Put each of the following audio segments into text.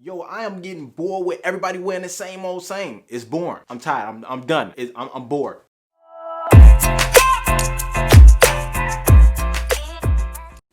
Yo, I am getting bored with everybody wearing the same old same. It's boring. I'm tired. I'm done. I'm bored.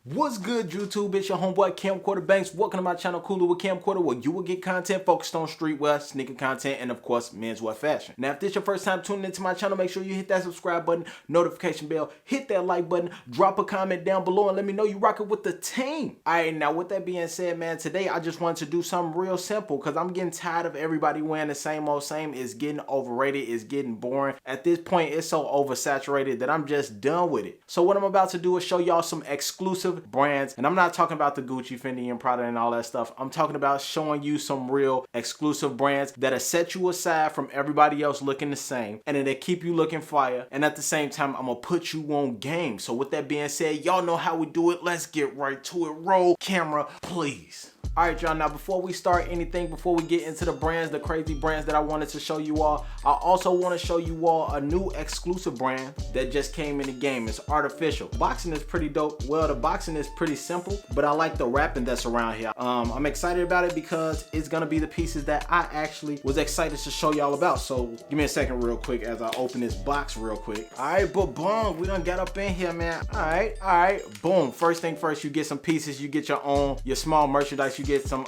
What's good, YouTube? It's your homeboy Camcorder Banks. Welcome to my channel, Cooler with Camcorder, where you will get content focused on streetwear, sneaker content, and of course, menswear fashion. Now, if this is your first time tuning into my channel, make sure you hit that subscribe button, notification bell, hit that like button, drop a comment down below, and let me know you rocking with the team. All right, now with that being said, man, today I just wanted to do something real simple because I'm getting tired of everybody wearing the same old same. It's getting overrated. It's getting boring. At this point, it's so oversaturated that I'm just done with it. So what I'm about to do is show y'all some exclusive brands, and I'm not talking about the Gucci, Fendi, and Prada and all that stuff. I'm talking about showing you some real exclusive brands that'll set you aside from everybody else looking the same, and it'll keep you looking fire, and at the same time, I'm gonna put you on game. So with that being said, y'all know how we do it. Let's get right to it. Roll camera, please. All right, y'all, now before we start anything, before we get into the brands, the crazy brands that I wanted to show you all, I also want to show you all a new exclusive brand that just came in the game. It's ARTFCL. Boxing is pretty dope. Well, the boxing is pretty simple, but I like the wrapping that's around here. I'm excited about it because it's gonna be the pieces that I actually was excited to show y'all about. So give me a second real quick as I open this box real quick. All right, but boom, we done got up in here, man. All right, boom. First thing first, you get some pieces, you get your small merchandise, you get some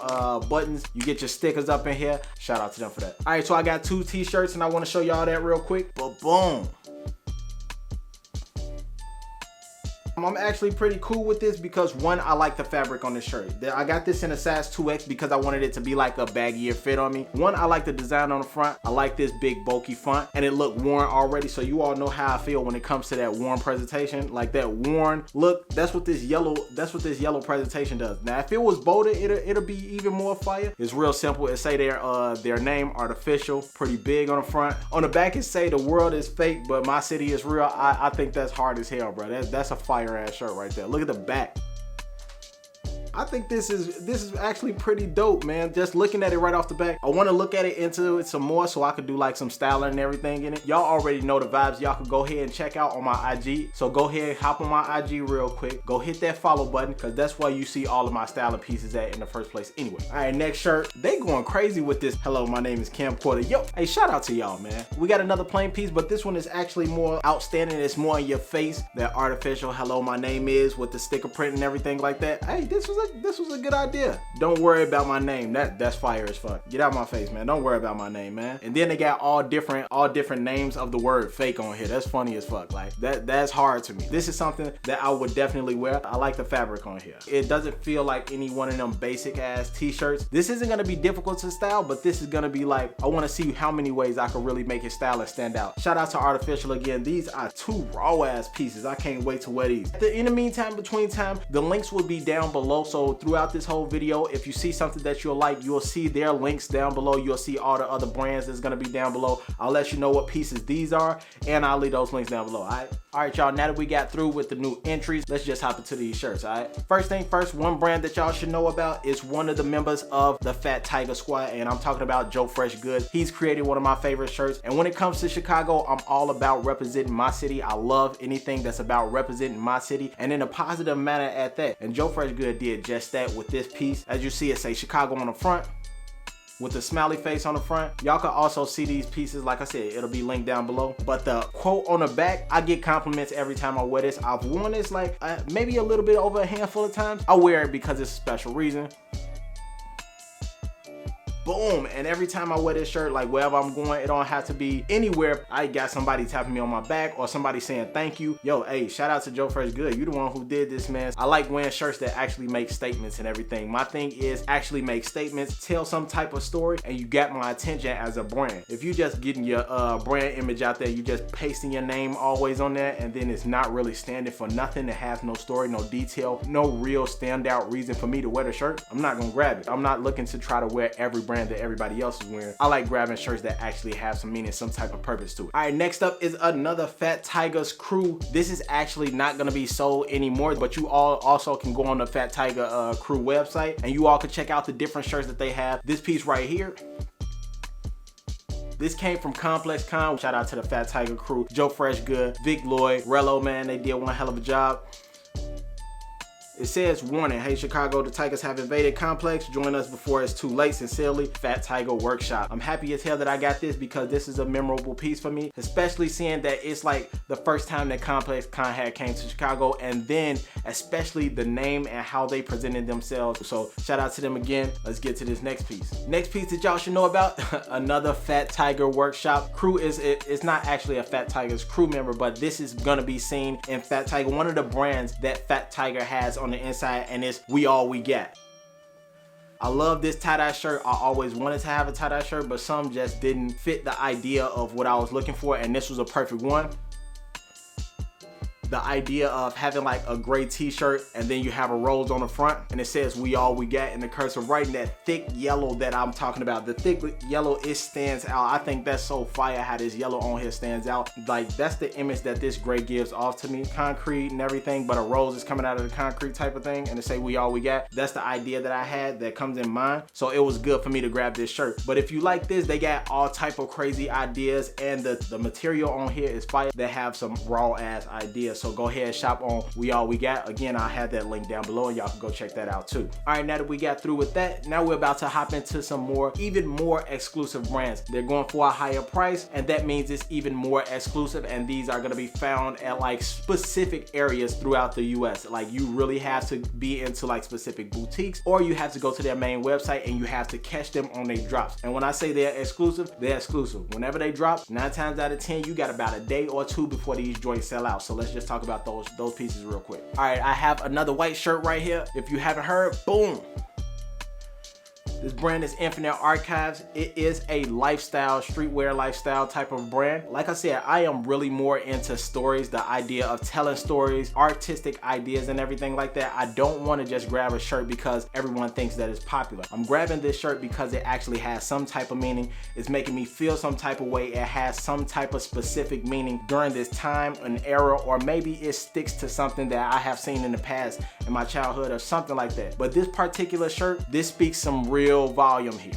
buttons, you get your stickers up in here. Shout out to them for that. All right, so I got 2 t-shirts and I want to show y'all that real quick. But boom, I'm actually pretty cool with this because one, I like the fabric on this shirt. I got this in a size 2X because I wanted it to be like a baggier fit on me. One, I like the design on the front. I like this big bulky font, and it looked worn already, so you all know how I feel when it comes to that worn presentation. Like that worn look, that's what this yellow presentation does. Now if it was bolder, it'll be even more fire. It's real simple. It say their name, ARTFCL, pretty big on the front. On the back it say the world is fake, but my city is real. I think that's hard as hell, bro. That's a fire ass shirt right there. Look at the back. I think this is actually pretty dope, man. Just looking at it right off the back. I want to look at it into it some more so I could do like some styling and everything in it. Y'all already know the vibes. Y'all could go ahead and check out on my IG. So go ahead, hop on my IG real quick. Go hit that follow button because that's where you see all of my styling pieces at in the first place anyway. All right, next shirt. They going crazy with this. Hello, my name is Camcorder. Yo, hey, shout out to y'all, man. We got another plain piece, but this one is actually more outstanding. It's more in your face. That ARTFCL, hello, my name is, with the sticker print and everything like that. Hey, this was a good idea. Don't worry about my name. That's fire as fuck. Get out my face, man. Don't worry about my name, man. And then they got all different names of the word fake on here. That's funny as fuck. Like that's hard to me. This is something that I would definitely wear. I like the fabric on here. It doesn't feel like any one of them basic ass t-shirts. This isn't gonna be difficult to style, but this is gonna be like, I wanna see how many ways I could really make it style and stand out. Shout out to ARTFCL again. These are 2 raw ass pieces. I can't wait to wear these. In the meantime, between time, the links will be down below. So throughout this whole video, if you see something that you'll like, you'll see their links down below. You'll see all the other brands that's gonna be down below. I'll let you know what pieces these are, and I'll leave those links down below. All right, y'all, now that we got through with the new entries, let's just hop into these shirts. All right, first thing first, one brand that y'all should know about is one of the members of the Fat Tiger Squad, and I'm talking about JoeFreshGood. He's created one of my favorite shirts, and when it comes to Chicago, I'm all about representing my city. I love anything that's about representing my city, and in a positive manner at that, and JoeFreshGood did just that with this piece. As you see, it say Chicago on the front with the smiley face on the front. Y'all can also see these pieces, like I said, it'll be linked down below. But the quote on the back, I get compliments every time I wear this. I've worn this like maybe a little bit over a handful of times. I wear it because it's a special reason. Boom, and every time I wear this shirt, like wherever I'm going, it don't have to be anywhere. I got somebody tapping me on my back or somebody saying thank you. Yo, hey, shout out to JoeFreshGood. You the one who did this, man. I like wearing shirts that actually make statements and everything. My thing is actually make statements, tell some type of story, and you got my attention as a brand. If you just getting your brand image out there, you just pasting your name always on there, and then it's not really standing for nothing. It has no story, no detail, no real standout reason for me to wear the shirt. I'm not gonna grab it. I'm not looking to try to wear every brand that everybody else is wearing. I like grabbing shirts that actually have some meaning, some type of purpose to it. All right, next up is another Fat Tiger's crew. This is actually not gonna be sold anymore, but you all also can go on the Fat Tiger crew website and you all can check out the different shirts that they have. This piece right here, this came from Complex Con. Shout out to the Fat Tiger crew, JoeFreshGood, Vic Lloyd, Rello, man, they did one hell of a job. It says, warning, hey Chicago, the Tigers have invaded complex. Join us before it's too late. Sincerely, Fat Tiger Workshop. I'm happy as hell that I got this because this is a memorable piece for me, especially seeing that it's like the first time that Complex Con had came to Chicago, and then especially the name and how they presented themselves. So shout out to them again. Let's get to this next piece. Next piece that y'all should know about, another Fat Tiger Workshop. Crew it's not actually a Fat Tiger's crew member, but this is gonna be seen in Fat Tiger, one of the brands that Fat Tiger has on the inside, and it's We All We Got. I love this tie-dye shirt. I always wanted to have a tie-dye shirt, but some just didn't fit the idea of what I was looking for, and this was a perfect one. The idea of having like a gray t-shirt and then you have a rose on the front and it says We All We Got in the cursive writing, that thick yellow that I'm talking about. The thick yellow, it stands out. I think that's so fire how this yellow on here stands out. Like, that's the image that this gray gives off to me. Concrete and everything, but a rose is coming out of the concrete type of thing, and to say We All We Got, that's the idea that I had that comes in mind. So it was good for me to grab this shirt. But if you like this, they got all type of crazy ideas, and the material on here is fire. They have some raw ass ideas. So go ahead and shop on We All We Got. Again, I'll have that link down below and y'all can go check that out too. All right, now that we got through with that, now we're about to hop into some more, even more exclusive brands. They're going for a higher price, and that means it's even more exclusive, and these are gonna be found at like specific areas throughout the US. Like, you really have to be into like specific boutiques, or you have to go to their main website and you have to catch them on their drops. And when I say they're exclusive, they're exclusive. Whenever they drop, 9 times out of 10, you got about a day or two before these joints sell out. So let's just talk about those pieces real quick. All right, I have another white shirt right here. If you haven't heard, boom. This brand is Infinite Archives. It is a lifestyle, streetwear lifestyle type of brand. Like I said, I am really more into stories, the idea of telling stories, artistic ideas and everything like that. I don't want to just grab a shirt because everyone thinks that it's popular. I'm grabbing this shirt because it actually has some type of meaning. It's making me feel some type of way. It has some type of specific meaning during this time, an era, or maybe it sticks to something that I have seen in the past in my childhood or something like that. But this particular shirt, this speaks some real volume here.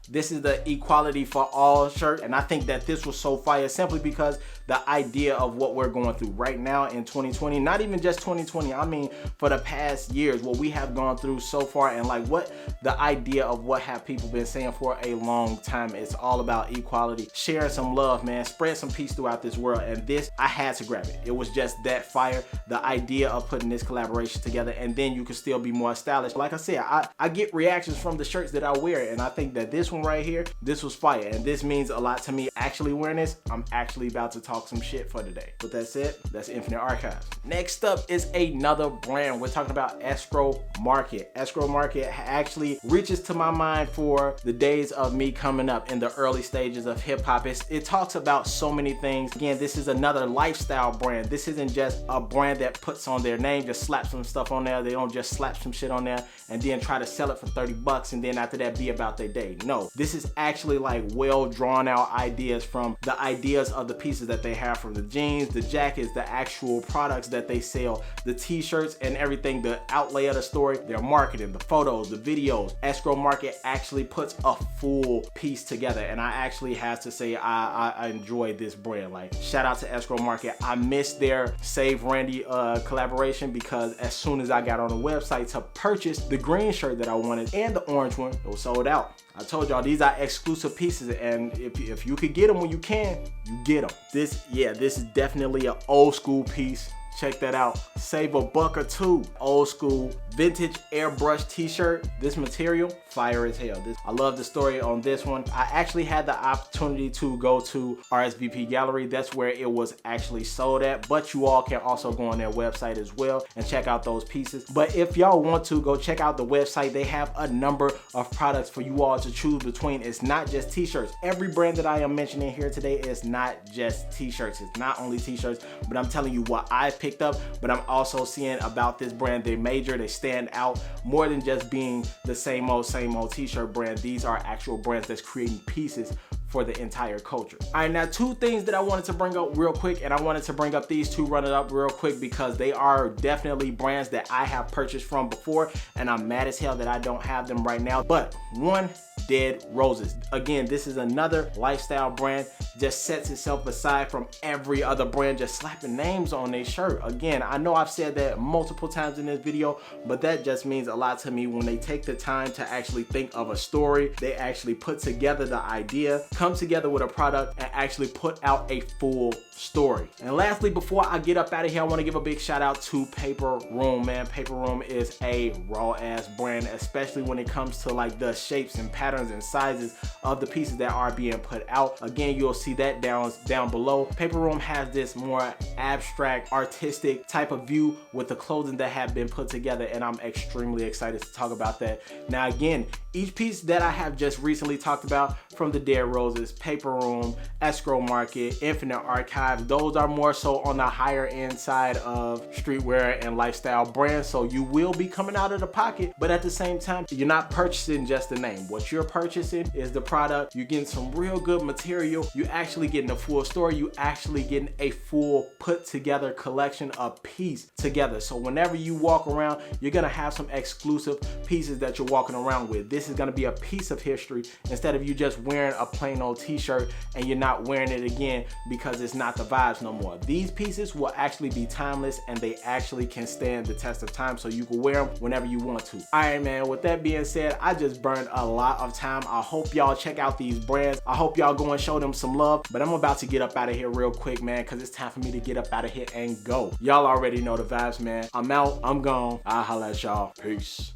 This is the equality for all shirt, and I think that this was so fire simply because the idea of what we're going through right now in 2020, not even just 2020, I mean for the past years, what we have gone through so far, and like what the idea of what have people been saying for a long time. It's all about equality, sharing some love, man, spread some peace throughout this world, and this, I had to grab it. It was just that fire, the idea of putting this collaboration together, and then you can still be more stylish. Like I said, I get reactions from the shirts that I wear, and I think that this one right here, this was fire, and this means a lot to me. Actually wearing this, I'm actually about to talk some shit for today. With that said, that's Infinite Archives. Next up is another brand. We're talking about Escro Market. Escro Market actually reaches to my mind for the days of me coming up in the early stages of hip hop. It talks about so many things. Again, this is another lifestyle brand. This isn't just a brand that puts on their name, just slap some stuff on there. They don't just slap some shit on there and then try to sell it for 30 bucks and then after that be about their day. No, this is actually like well drawn out ideas from the ideas of the pieces that they have, from the jeans, the jackets, the actual products that they sell, the t-shirts and everything, the outlay of the story, their marketing, the photos, the videos. Escro Market actually puts a full piece together, and I actually have to say I enjoy this brand. Like, shout out to Escro Market. I missed their Save Randy collaboration because as soon as I got on the website to purchase the green shirt that I wanted and the orange one, it was sold out. I told y'all these are exclusive pieces, and if you could get them when you can, you get them. This is definitely an old school piece. Check that out. Save a buck or two. Old school vintage airbrush t-shirt. This material, fire as hell. I love the story on this one. I actually had the opportunity to go to RSVP Gallery. That's where it was actually sold at, but you all can also go on their website as well and check out those pieces. But if y'all want to, go check out the website. They have a number of products for you all to choose between. It's not just t-shirts. Every brand that I am mentioning here today is not just t-shirts. It's not only t-shirts, but I'm telling you what I picked up, but I'm also seeing about this brand, they major, they stand out more than just being the same old t-shirt brand. These are actual brands that's creating pieces for the entire culture. All right, now 2 things that I wanted to bring up real quick, and I wanted to bring up these 2 running up real quick because they are definitely brands that I have purchased from before, and I'm mad as hell that I don't have them right now. But one, DeadRoses. Again, this is another lifestyle brand, just sets itself aside from every other brand, just slapping names on their shirt. Again, I know I've said that multiple times in this video, but that just means a lot to me when they take the time to actually think of a story. They actually put together the idea, come together with a product, and actually put out a full story. And lastly, before I get up out of here, I want to give a big shout out to Paper Room, man. Paper Room is a raw ass brand, especially when it comes to like the shapes and patterns and sizes of the pieces that are being put out. Again, you'll see that down below. Paper Room has this more abstract, artistic type of view with the clothing that have been put together, and I'm extremely excited to talk about that. Now again, each piece that I have just recently talked about, from the DeadRoses, Paper Room, Escro Market, Infinite Archive, those are more so on the higher end side of streetwear and lifestyle brands, so you will be coming out of the pocket, but at the same time, you're not purchasing just the name. What you're purchasing is the product. You're getting some real good material. You actually getting a full story. You actually getting a full put together collection of piece together. So whenever you walk around, you're gonna have some exclusive pieces that you're walking around with. This is gonna be a piece of history instead of you just wearing a plain old t-shirt and you're not wearing it again because it's not the vibes no more. These pieces will actually be timeless, and they actually can stand the test of time, so you can wear them whenever you want to. All right, man, with that being said, I just burned a lot of time. I hope y'all check out these brands. I hope y'all go and show them some love, but I'm about to get up out of here real quick, man, because it's time for me to get up out of here and go. Y'all already know the vibes, man. I'm out, I'm gone. I'll holla at y'all. Peace.